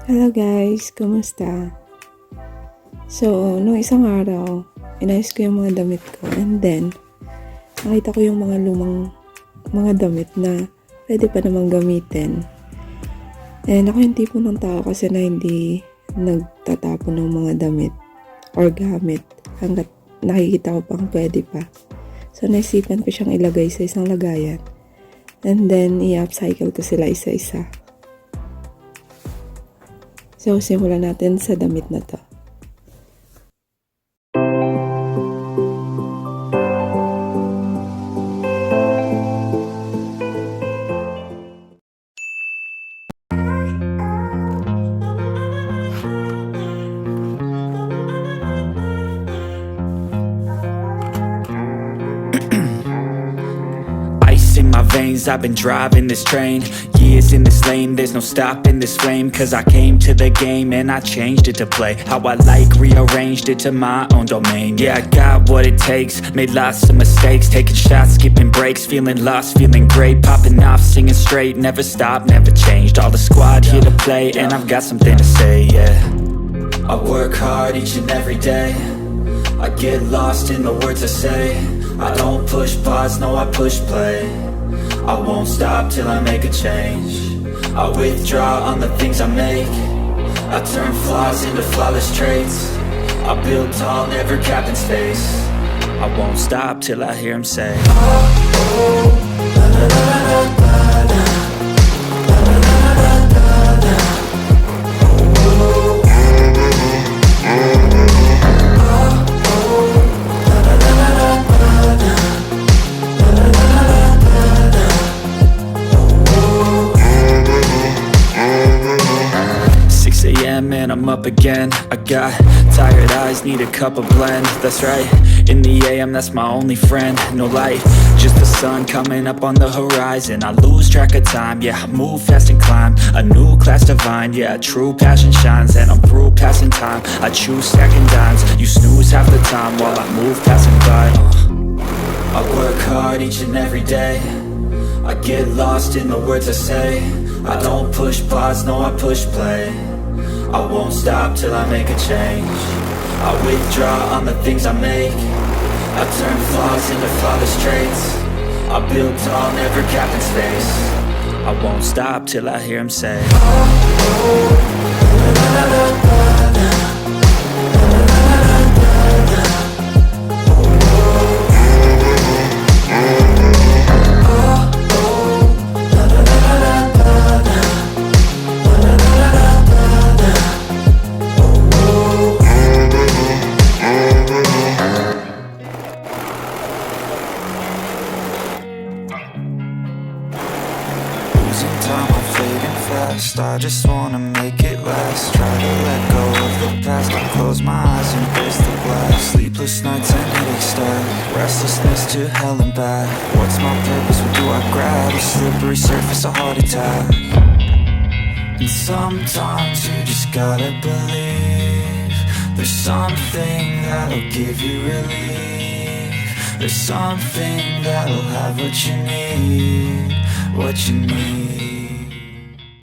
Hello guys, kumusta? So, nung isang araw, inayos ko yung mga damit ko and then, nakita ko yung mga lumang mga damit na pwede pa namang gamitin. And ako yung tipo ng tao kasi na hindi nagtatapon ng mga damit or gamit hanggat nakikita ko pang pwede pa. So, naisipan ko siyang ilagay sa isang lagayan and then i-upcycle ko sila isa-isa. So, simulan natin sa damit na to. In my veins, I've been driving this train. Years in this lane, there's no stopping this flame. Cause I came to the game and I changed it to play how I like, rearranged it to my own domain. Yeah, I got what it takes, made lots of mistakes, taking shots, skipping breaks, feeling lost, feeling great, popping off, singing straight, never stopped, never changed. All the squad here to play and I've got something to say, yeah. I work hard each and every day, I get lost in the words I say. I don't push pause, no I push play. I won't stop till I make a change. I withdraw on the things I make. I turn flaws into flawless traits. I build tall, never capped in space. I won't stop till I hear him say, and I'm up again. I got tired eyes, need a cup of blend. That's right, in the AM, that's my only friend. No light, just the sun coming up on the horizon. I lose track of time, yeah, I move fast and climb a new class divine, yeah, true passion shines. And I'm through passing time, I choose stacking dimes. You snooze half the time while I move passing by. I work hard each and every day, I get lost in the words I say. I don't push pause, no I push play. I won't stop till I make a change. I withdraw on the things I make. I turn flaws into flawless traits. I build tall, never capped in space. I won't stop till I hear him say, I just wanna make it last. Try to let go of the past. I close my eyes and face the glass. Sleepless nights and headache stack. Restlessness to hell and back. What's my purpose? What do I grab? A slippery surface, a heart attack. And sometimes you just gotta believe there's something that'll give you relief. There's something that'll have what you need, what you need.